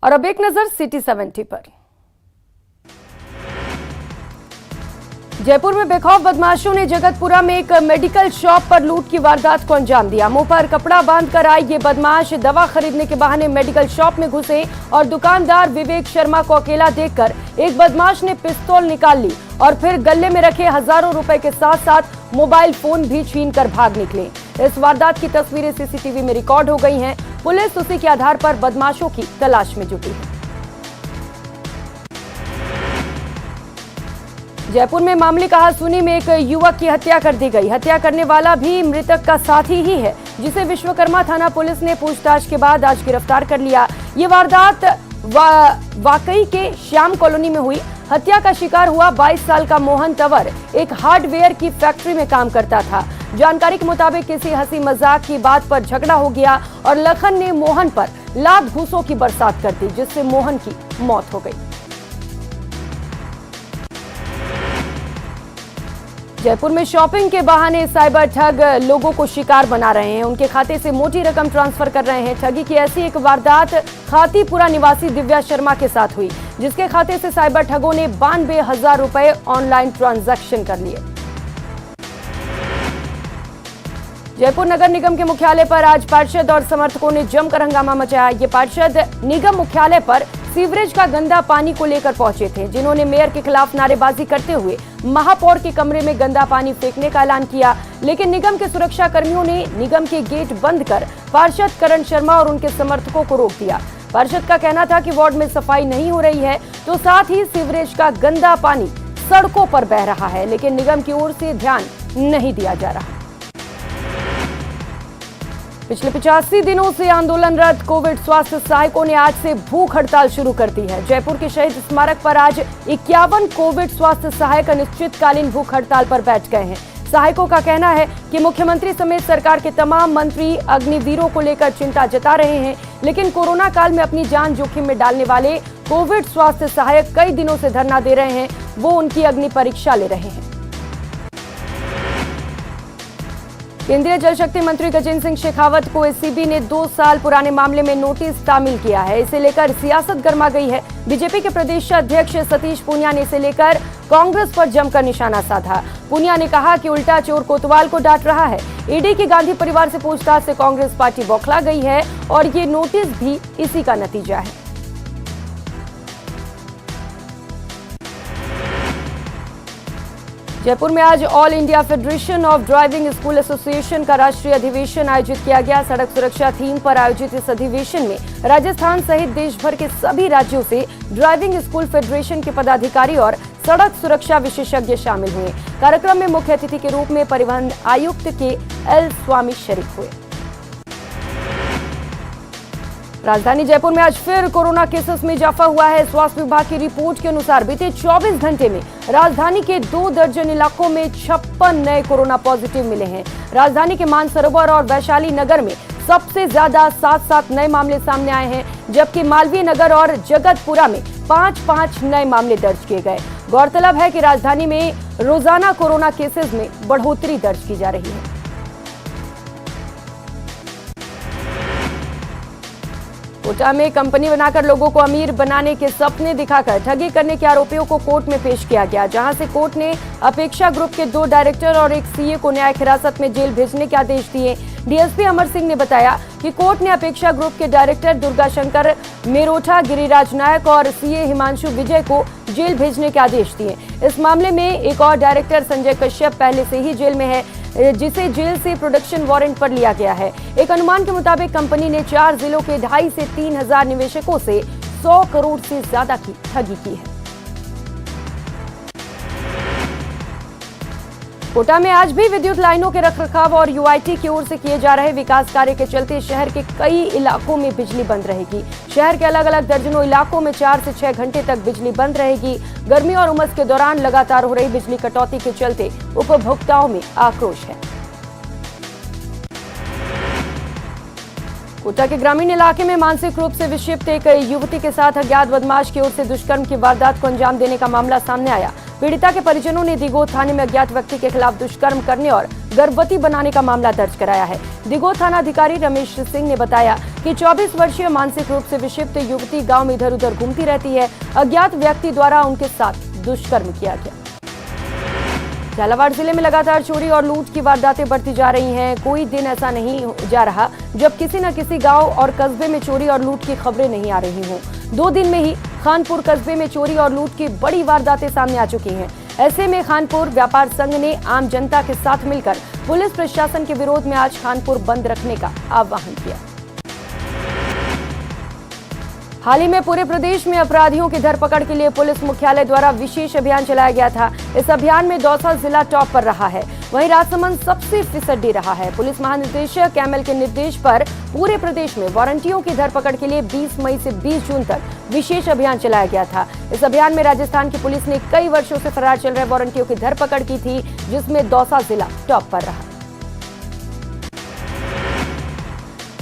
और अब एक नजर सिटी 70 पर। जयपुर में बेखौफ बदमाशों ने जगतपुरा में एक मेडिकल शॉप पर लूट की वारदात को अंजाम दिया। मुंह पर कपड़ा बांधकर आए ये बदमाश दवा खरीदने के बहाने मेडिकल शॉप में घुसे और दुकानदार विवेक शर्मा को अकेला देखकर एक बदमाश ने पिस्तौल निकाल ली और फिर गले में रखे हजारों रुपए के साथ साथ मोबाइल फोन भी छीनकर भाग निकले। इस वारदात की तस्वीरें सीसीटीवी में रिकॉर्ड हो गई हैं। पुलिस उसी के आधार पर बदमाशों की तलाश में जुटी है। जयपुर में मामले कहासुनी में एक युवक की हत्या कर दी गई। हत्या करने वाला भी मृतक का साथी ही है, जिसे विश्वकर्मा थाना पुलिस ने पूछताछ के बाद आज गिरफ्तार कर लिया। ये वारदात वाकई के श्याम कॉलोनी में हुई। हत्या का शिकार हुआ 22 साल का मोहन तंवर एक हार्डवेयर की फैक्ट्री में काम करता था। जानकारी के मुताबिक किसी हंसी मजाक की बात पर झगड़ा हो गया और लखन ने मोहन पर लात घूंसों की बरसात कर दी, जिससे मोहन की मौत हो गई। जयपुर में शॉपिंग के बहाने साइबर ठग लोगों को शिकार बना रहे हैं। उनके खाते से मोटी रकम ट्रांसफर कर रहे हैं। ठगी की ऐसी एक वारदात खातीपुरा निवासी दिव्या शर्मा के साथ हुई, जिसके खाते से साइबर ठगों ने 92,000 रुपए ऑनलाइन ट्रांजैक्शन कर लिए। जयपुर नगर निगम के मुख्यालय पर आज पार्षद और समर्थकों ने जमकर हंगामा मचाया। ये पार्षद निगम मुख्यालय पर सीवरेज का गंदा पानी को लेकर पहुंचे थे, जिन्होंने मेयर के खिलाफ नारेबाजी करते हुए महापौर के कमरे में गंदा पानी फेंकने का ऐलान किया। लेकिन निगम के सुरक्षा कर्मियों ने निगम के गेट बंद कर पार्षद करण शर्मा और उनके समर्थकों को रोक दिया। पार्षद का कहना था कि वार्ड में सफाई नहीं हो रही है, तो साथ ही सीवरेज का गंदा पानी सड़कों पर बह रहा है, लेकिन निगम की ओर से ध्यान नहीं दिया जा रहा। पिछले 85 दिनों से आंदोलनरत कोविड स्वास्थ्य सहायकों ने आज से भूख हड़ताल शुरू कर दी है। जयपुर के शहीद स्मारक पर आज 51 कोविड स्वास्थ्य सहायक अनिश्चितकालीन भूख हड़ताल पर बैठ गए हैं। सहायकों का कहना है कि मुख्यमंत्री समेत सरकार के तमाम मंत्री अग्निवीरों को लेकर चिंता जता रहे हैं, लेकिन कोरोना काल में अपनी जान जोखिम में डालने वाले कोविड स्वास्थ्य सहायक कई दिनों से धरना दे रहे हैं। वो उनकी अग्नि परीक्षा ले रहे हैं। केंद्रीय जल शक्ति मंत्री गजेंद्र सिंह शेखावत को एसीबी ने 2 साल पुराने मामले में नोटिस तामील किया है। इसे लेकर सियासत गर्मा गई है। बीजेपी के प्रदेश अध्यक्ष सतीश पूनिया ने इसे लेकर कांग्रेस पर जमकर निशाना साधा। पूनिया ने कहा कि उल्टा चोर कोतवाल को डांट रहा है। ईडी की गांधी परिवार से पूछताछ से कांग्रेस पार्टी बौखला गई है और ये नोटिस भी इसी का नतीजा है। जयपुर में आज all India federation of driving school association का राष्ट्रीय अधिवेशन आयोजित किया गया। सड़क सुरक्षा थीम पर आयोजित इस अधिवेशन में राजस्थान सहित देश भर के सभी राज्यों से ड्राइविंग स्कूल फेडरेशन के पदाधिकारी और सड़क सुरक्षा विशेषज्ञ शामिल हुए। कार्यक्रम में मुख्य अतिथि के रूप में परिवहन आयुक्त के एल स्वामी शरीक हुए। राजधानी जयपुर में आज फिर कोरोना केसेस में इजाफा हुआ है। स्वास्थ्य विभाग की रिपोर्ट के अनुसार बीते 24 घंटे में राजधानी के 2 दर्जन इलाकों में 56 नए कोरोना पॉजिटिव मिले हैं। राजधानी के मानसरोवर और वैशाली नगर में सबसे ज्यादा 7 नए मामले सामने आए हैं, जबकि मालवीय नगर और जगतपुरा में 5 नए मामले दर्ज किए गए। गौरतलब है कि राजधानी में रोजाना कोरोना केसेस में बढ़ोतरी दर्ज की जा रही है। कोटा में कंपनी बनाकर लोगों को अमीर बनाने के सपने दिखाकर ठगी करने के आरोपियों को कोर्ट में पेश किया गया, जहां से कोर्ट ने अपेक्षा ग्रुप के 2 डायरेक्टर और एक सीए को न्यायिक हिरासत में जेल भेजने के आदेश दिए। डीएसपी अमर सिंह ने बताया कि कोर्ट ने अपेक्षा ग्रुप के डायरेक्टर दुर्गा शंकर मेरोठा, गिरिराज नायक और सीए हिमांशु विजय को जेल भेजने के आदेश दिए। इस मामले में एक और डायरेक्टर संजय कश्यप पहले से ही जेल में है, जिसे जेल से प्रोडक्शन वारंट पर लिया गया है। एक अनुमान के मुताबिक कंपनी ने 4 जिलों के 2,500 से 3,000 निवेशकों से 100 करोड़ से ज्यादा की ठगी की है। कोटा में आज भी विद्युत लाइनों के रखरखाव और यूआईटी की ओर से किए जा रहे विकास कार्य के चलते शहर के कई इलाकों में बिजली बंद रहेगी। शहर के अलग अलग दर्जनों इलाकों में 4 से 6 घंटे तक बिजली बंद रहेगी। गर्मी और उमस के दौरान लगातार हो रही बिजली कटौती के चलते उपभोक्ताओं में आक्रोश है। कोटा के ग्रामीण इलाके में मानसिक रूप से विक्षिप्त एक युवती के साथ अज्ञात बदमाश की ओर से दुष्कर्म की वारदात को अंजाम देने का मामला सामने आया। पीड़िता के परिजनों ने दिगोद थाने में अज्ञात व्यक्ति के खिलाफ दुष्कर्म करने और गर्भवती बनाने का मामला दर्ज कराया है। दिगोद थाना अधिकारी रमेश सिंह ने बताया कि 24 वर्षीय मानसिक रूप से विक्षिप्त युवती गांव में इधर उधर घूमती रहती है। अज्ञात व्यक्ति द्वारा उनके साथ दुष्कर्म किया गया। झालावाड़ जिले में लगातार चोरी और लूट की वारदातें बढ़ती जा रही हैं। कोई दिन ऐसा नहीं जा रहा जब किसी न किसी गांव और कस्बे में चोरी और लूट की खबरें नहीं आ रही हों। 2 दिन में ही खानपुर कस्बे में चोरी और लूट की बड़ी वारदातें सामने आ चुकी हैं। ऐसे में खानपुर व्यापार संघ ने आम जनता के साथ मिलकर पुलिस प्रशासन के विरोध में आज खानपुर बंद रखने का आह्वान किया। हाल ही में पूरे प्रदेश में अपराधियों की धरपकड़ के लिए पुलिस मुख्यालय द्वारा विशेष अभियान चलाया गया था। इस अभियान में दौसा जिला टॉप पर रहा है, वहीं राजसमंद सबसे फिसड्डी रहा है। पुलिस महानिदेशक कैमल के निर्देश पर पूरे प्रदेश में वारंटियों की धरपकड़ के लिए 20 मई से 20 जून तक विशेष अभियान चलाया गया था। इस अभियान में राजस्थान की पुलिस ने कई वर्षों से फरार चल रहे वारंटियों की धरपकड़ की थी, जिसमें दौसा जिला टॉप पर रहा।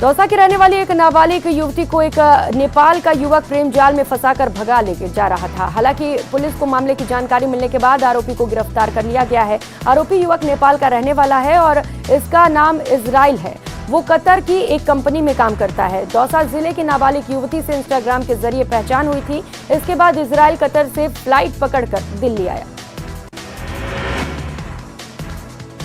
दौसा की रहने वाली एक नाबालिग युवती को एक नेपाल का युवक प्रेम जाल में फंसाकर भगा लेके जा रहा था। हालांकि पुलिस को मामले की जानकारी मिलने के बाद आरोपी को गिरफ्तार कर लिया गया है। आरोपी युवक नेपाल का रहने वाला है और इसका नाम इजराइल है। वो कतर की एक कंपनी में काम करता है। दौसा जिले की नाबालिग युवती से इंस्टाग्राम के जरिए पहचान हुई थी। इसके बाद इजराइल कतर से फ्लाइट पकड़कर दिल्ली आया।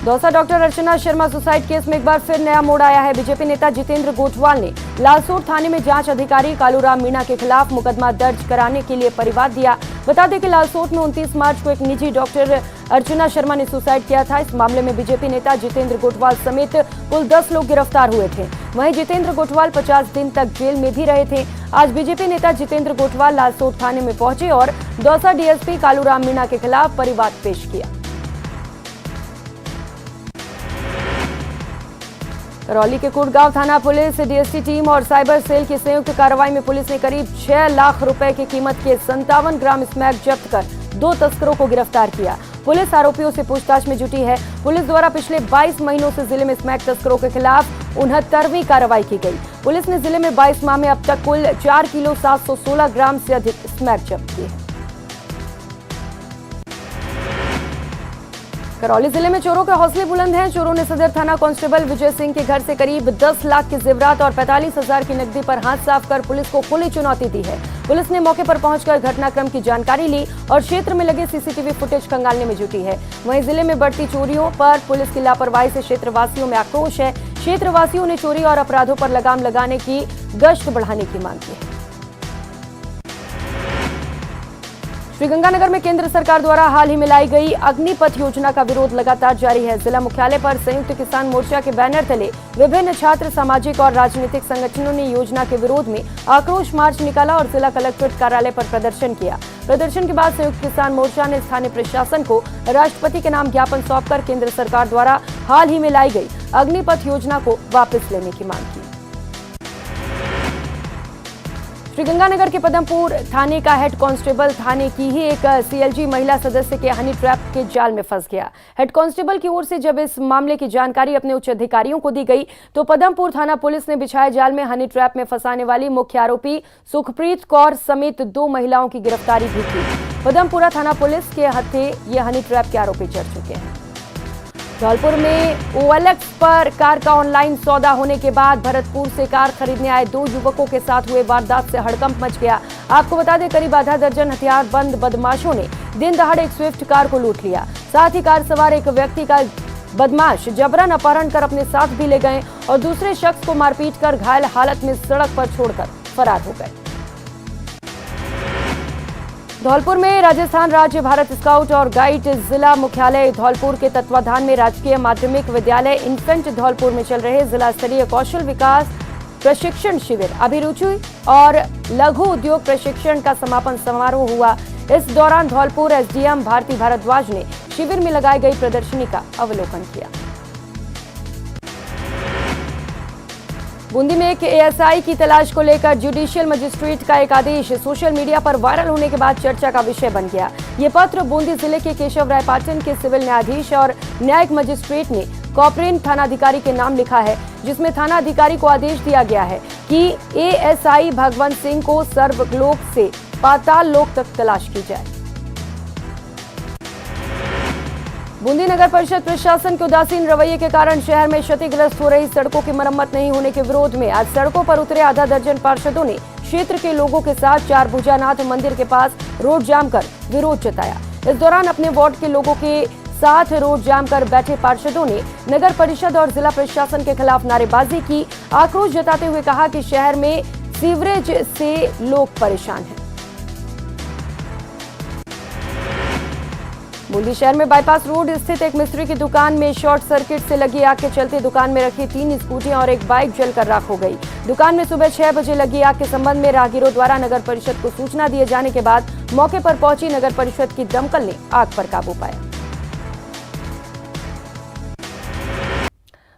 Dausa doctor Archana Sharma suicide case में एक बार फिर नया मोड़ आया है। बीजेपी नेता जितेंद्र गोठवाल ने लालसोट थाने में जांच अधिकारी कालूराम मीणा के खिलाफ मुकदमा दर्ज कराने के लिए परिवाद दिया। बता दें कि लालसोट में 29 मार्च को एक निजी डॉक्टर अर्चना शर्मा ने सुसाइड किया था। इस मामले में बीजेपी नेता जितेंद्र गोठवाल समेत कुल 10 लोग गिरफ्तार हुए थे। वहीं जितेंद्र गोठवाल 50 दिन तक जेल में भी रहे थे। आज बीजेपी नेता जितेंद्र गोठवाल लालसोट थाने में पहुंचे और दौसा डीएसपी कालूराम मीणा के खिलाफ परिवाद पेश किया। करौली के कुटगांव थाना पुलिस, डीएसटी टीम और साइबर सेल की संयुक्त कार्रवाई में पुलिस ने करीब 6 लाख रुपए की कीमत के 57 ग्राम स्मैक जब्त कर 2 तस्करों को गिरफ्तार किया। पुलिस आरोपियों से पूछताछ में जुटी है। पुलिस द्वारा पिछले 22 महीनों से जिले में स्मैक तस्करों के खिलाफ 69वीं कार्रवाई की गई। पुलिस ने जिले में 22 माह में अब तक कुल 4 किलो 716 ग्राम से अधिक स्मैक जब्त किए। करौली जिले में चोरों के हौसले बुलंद हैं। चोरों ने सदर थाना कांस्टेबल विजय सिंह के घर से करीब 10 लाख के जेवरात और 45,000 की नकदी पर हाथ साफ कर पुलिस को खुली चुनौती दी है। पुलिस ने मौके पर पहुंचकर घटनाक्रम की जानकारी ली और क्षेत्र में लगे सीसीटीवी फुटेज खंगालने में जुटी है। वहीं जिले में बढ़ती चोरियों पर पुलिस की लापरवाही से क्षेत्रवासियों में आक्रोश है। क्षेत्रवासियों ने चोरी और अपराधों पर लगाम लगाने की गश्त बढ़ाने की मांग की है। श्रीगंगानगर में केंद्र सरकार द्वारा हाल ही में लाई गई अग्निपथ योजना का विरोध लगातार जारी है। जिला मुख्यालय पर संयुक्त किसान मोर्चा के बैनर तले विभिन्न छात्र, सामाजिक और राजनीतिक संगठनों ने योजना के विरोध में आक्रोश मार्च निकाला और जिला कलेक्ट्रेट कार्यालय पर प्रदर्शन किया। प्रदर्शन के बाद संयुक्त किसान मोर्चा ने स्थानीय प्रशासन को राष्ट्रपति के नाम ज्ञापन सौंपकर केंद्र सरकार द्वारा हाल ही में लाई गई अग्निपथ योजना को वापस लेने की मांग की। श्रीगंगानगर के पदमपुर थाने का हेड कांस्टेबल थाने की ही एक सीएलजी महिला सदस्य के हनी ट्रैप के जाल में फंस गया। हेड कांस्टेबल की ओर से जब इस मामले की जानकारी अपने उच्च अधिकारियों को दी गई तो पदमपुर थाना पुलिस ने बिछाए जाल में हनी ट्रैप में फंसाने वाली मुख्य आरोपी सुखप्रीत कौर समेत 2 महिलाओं की गिरफ्तारी भी की। पदमपुरा थाना पुलिस के हत्थे ये हनी ट्रैप के आरोपी चढ़ चुके हैं। धौलपुर में OLX पर कार का ऑनलाइन सौदा होने के बाद भरतपुर से कार खरीदने आए 2 युवकों के साथ हुए वारदात से हड़कंप मच गया। आपको बता दें करीब आधा दर्जन हथियारबंद बदमाशों ने दिन दहाड़े एक स्विफ्ट कार को लूट लिया। साथ ही कार सवार एक व्यक्ति का बदमाश जबरन अपहरण कर अपने साथ भी ले गए और दूसरे शख्स को मारपीट कर घायल हालत में सड़क पर छोड़कर फरार हो गए। धौलपुर में राजस्थान राज्य भारत स्काउट और गाइड जिला मुख्यालय धौलपुर के तत्वाधान में राजकीय माध्यमिक विद्यालय इन्फेंट धौलपुर में चल रहे जिला स्तरीय कौशल विकास प्रशिक्षण शिविर अभिरुचि और लघु उद्योग प्रशिक्षण का समापन समारोह हुआ। इस दौरान धौलपुर एसडीएम भारती भारद्वाज ने शिविर में लगाई गई प्रदर्शनी का अवलोकन किया। बूंदी में एक एएसआई की तलाश को लेकर जुडिशियल मजिस्ट्रेट का एक आदेश सोशल मीडिया पर वायरल होने के बाद चर्चा का विषय बन गया। ये पत्र बूंदी जिले के केशव राय पाटन के सिविल न्यायाधीश और न्यायिक मजिस्ट्रेट ने कॉपरेन थानाधिकारी के नाम लिखा है, जिसमें थानाधिकारी को आदेश दिया गया है कि एएसआई भगवंत सिंह को सर्वलोक से पाताल लोक तक तलाश की जाए। बूंदी नगर परिषद प्रशासन के उदासीन रवैये के कारण शहर में क्षतिग्रस्त हो रही सड़कों की मरम्मत नहीं होने के विरोध में आज सड़कों पर उतरे आधा दर्जन पार्षदों ने क्षेत्र के लोगों के साथ चार भुजानाथ मंदिर के पास रोड जाम कर विरोध जताया। इस दौरान अपने वार्ड के लोगों के साथ रोड जाम कर बैठे पार्षदों ने नगर परिषद और जिला प्रशासन के खिलाफ नारेबाजी की। आक्रोश जताते हुए कहा कि शहर में सीवरेज से लोग परेशान हैं। बूंदी शहर में बाईपास रोड स्थित एक मिस्त्री की दुकान में शॉर्ट सर्किट से लगी आग के चलते दुकान में रखी 3 स्कूटियां और एक बाइक जलकर राख हो गई। दुकान में सुबह 6 बजे लगी आग के संबंध में राहगीरों द्वारा नगर परिषद को सूचना दिए जाने के बाद मौके पर पहुंची नगर परिषद की दमकल ने आग पर काबू पाया।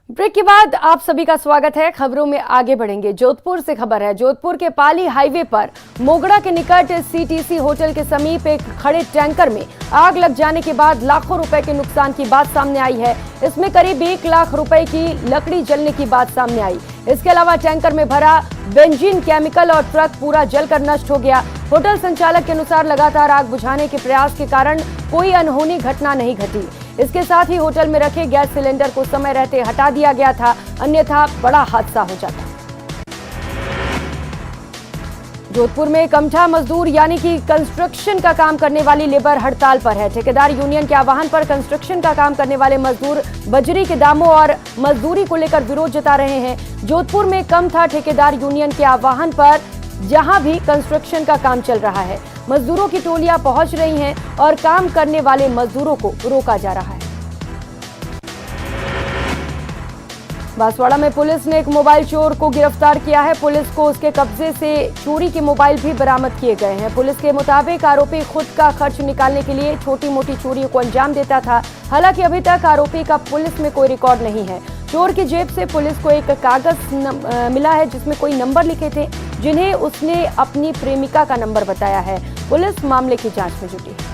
ब्रेक के बाद आप सभी का स्वागत है। खबरों में आगे बढ़ेंगे। जोधपुर से खबर है। जोधपुर के पाली हाईवे पर मोगड़ा के निकट सीटीसी होटल के समीप एक खड़े टैंकर में आग लग जाने के बाद लाखों रुपए के नुकसान की बात सामने आई है। इसमें करीब 1 लाख रुपए की लकड़ी जलने की बात सामने आई। इसके अलावा टैंकर में भरा बेंजीन केमिकल और ट्रक पूरा जलकर नष्ट हो गया। होटल संचालक के अनुसार लगातार आग बुझाने के प्रयास के कारण कोई अनहोनी घटना नहीं घटी। इसके साथ ही होटल में रखे गैस सिलेंडर को समय रहते हटा दिया गया था, अन्यथा बड़ा हादसा हो जाता। जोधपुर में कमठा मजदूर यानी कि कंस्ट्रक्शन का काम करने वाली लेबर हड़ताल पर है। ठेकेदार यूनियन के आह्वान पर कंस्ट्रक्शन का काम करने वाले मजदूर बजरी के दामों और मजदूरी को लेकर विरोध जता रहे हैं। जोधपुर में कमठा ठेकेदार यूनियन के आह्वान पर जहां भी कंस्ट्रक्शन का काम चल रहा है, मजदूरों की टोलियां पहुंच रही हैं और काम करने वाले मजदूरों को रोका जा रहा है। बांसवाड़ा में पुलिस ने एक मोबाइल चोर को गिरफ्तार किया है। पुलिस को उसके कब्जे से चोरी के मोबाइल भी बरामद किए गए हैं। पुलिस के मुताबिक आरोपी खुद का खर्च निकालने के लिए छोटी मोटी चोरियों को अंजाम देता था। हालांकि अभी तक आरोपी का पुलिस में कोई रिकॉर्ड नहीं है। चोर की जेब से पुलिस को एक कागज मिला है जिसमें कोई नंबर लिखे थे, जिन्हें उसने अपनी प्रेमिका का नंबर बताया है। पुलिस मामले की जांच में जुटी है।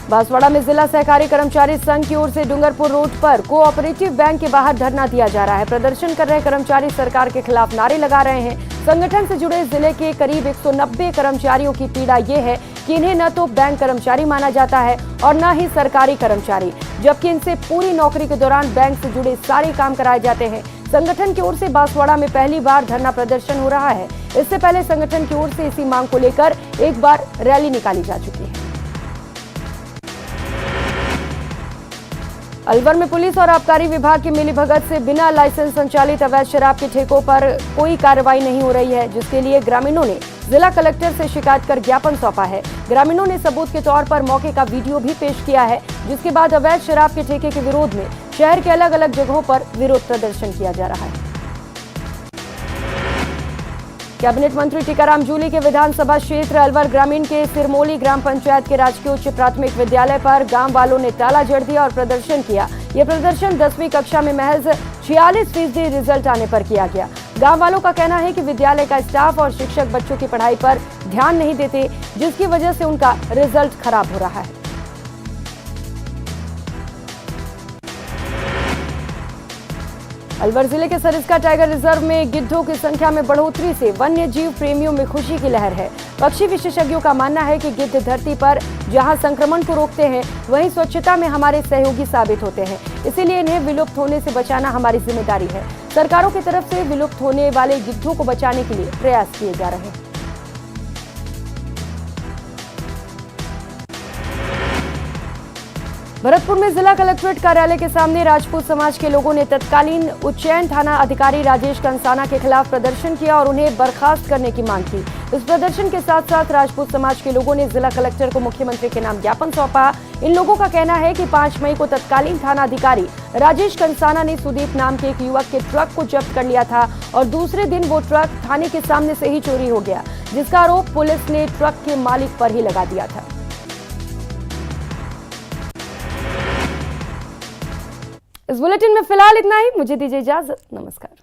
बांसवाड़ा में जिला सहकारी कर्मचारी संघ की ओर से डूंगरपुर रोड पर कोऑपरेटिव बैंक के बाहर धरना दिया जा रहा है। प्रदर्शन कर रहे कर्मचारी सरकार के खिलाफ नारे लगा रहे हैं। संगठन से जुड़े जिले के करीब 190 कर्मचारियों की पीड़ा ये है कि इन्हें न तो बैंक कर्मचारी माना जाता है और न ही सरकारी कर्मचारी, जबकि इनसे पूरी नौकरी के दौरान बैंक से जुड़े सारे काम कराए जाते हैं। संगठन की ओर से बांसवाड़ा में पहली बार धरना प्रदर्शन हो रहा है। इससे पहले संगठन की ओर से इसी मांग को लेकर एक बार रैली निकाली जा चुकी है। अलवर में पुलिस और आबकारी विभाग की मिलीभगत से बिना लाइसेंस संचालित अवैध शराब के ठेकों पर कोई कार्रवाई नहीं हो रही है, जिसके लिए ग्रामीणों ने जिला कलेक्टर से शिकायत कर ज्ञापन सौंपा है। ग्रामीणों ने सबूत के तौर पर मौके का वीडियो भी पेश किया है, जिसके बाद अवैध शराब के ठेके के विरोध में शहर के अलग अलग जगहों पर विरोध प्रदर्शन किया जा रहा है। कैबिनेट मंत्री टीकाराम जूली के विधानसभा क्षेत्र अलवर ग्रामीण के सिरमौली ग्राम पंचायत के राजकीय उच्च प्राथमिक विद्यालय पर गांव वालों ने ताला जड़ दिया और प्रदर्शन किया। यह प्रदर्शन 10वीं कक्षा में महज 46% रिजल्ट आने पर किया गया। गांव वालों का कहना है कि विद्यालय का स्टाफ और शिक्षक बच्चों की पढ़ाई पर ध्यान नहीं देते, जिसकी वजह से उनका रिजल्ट खराब हो रहा है। अलवर जिले के सरिस्का टाइगर रिजर्व में गिद्धों की संख्या में बढ़ोतरी से वन्य जीव प्रेमियों में खुशी की लहर है। पक्षी विशेषज्ञों का मानना है कि गिद्ध धरती पर जहां संक्रमण को रोकते हैं, वहीं स्वच्छता में हमारे सहयोगी साबित होते हैं। इसीलिए इन्हें विलुप्त होने से बचाना हमारी जिम्मेदारी है। सरकारों की तरफ से विलुप्त होने वाले गिद्धों को बचाने के लिए प्रयास किए जा रहे हैं। भरतपुर में जिला कलेक्ट्रेट कार्यालय के सामने राजपूत समाज के लोगों ने तत्कालीन उज्जैन थाना अधिकारी राजेश कंसाना के खिलाफ प्रदर्शन किया और उन्हें बर्खास्त करने की मांग की। इस प्रदर्शन के साथ साथ राजपूत समाज के लोगों ने जिला कलेक्टर को मुख्यमंत्री के नाम ज्ञापन सौंपा। इन लोगों का कहना है कि 5 मई को तत्कालीन थाना अधिकारी राजेश कंसाना ने सुदीप नाम के एक युवक के ट्रक को जब्त कर लिया था और दूसरे दिन वो ट्रक थाने के सामने से ही चोरी हो गया, जिसका आरोप पुलिस ने ट्रक के मालिक पर ही लगा दिया था। इस बुलेटिन में फिलहाल इतना ही। मुझे दीजिए इजाजत। नमस्कार।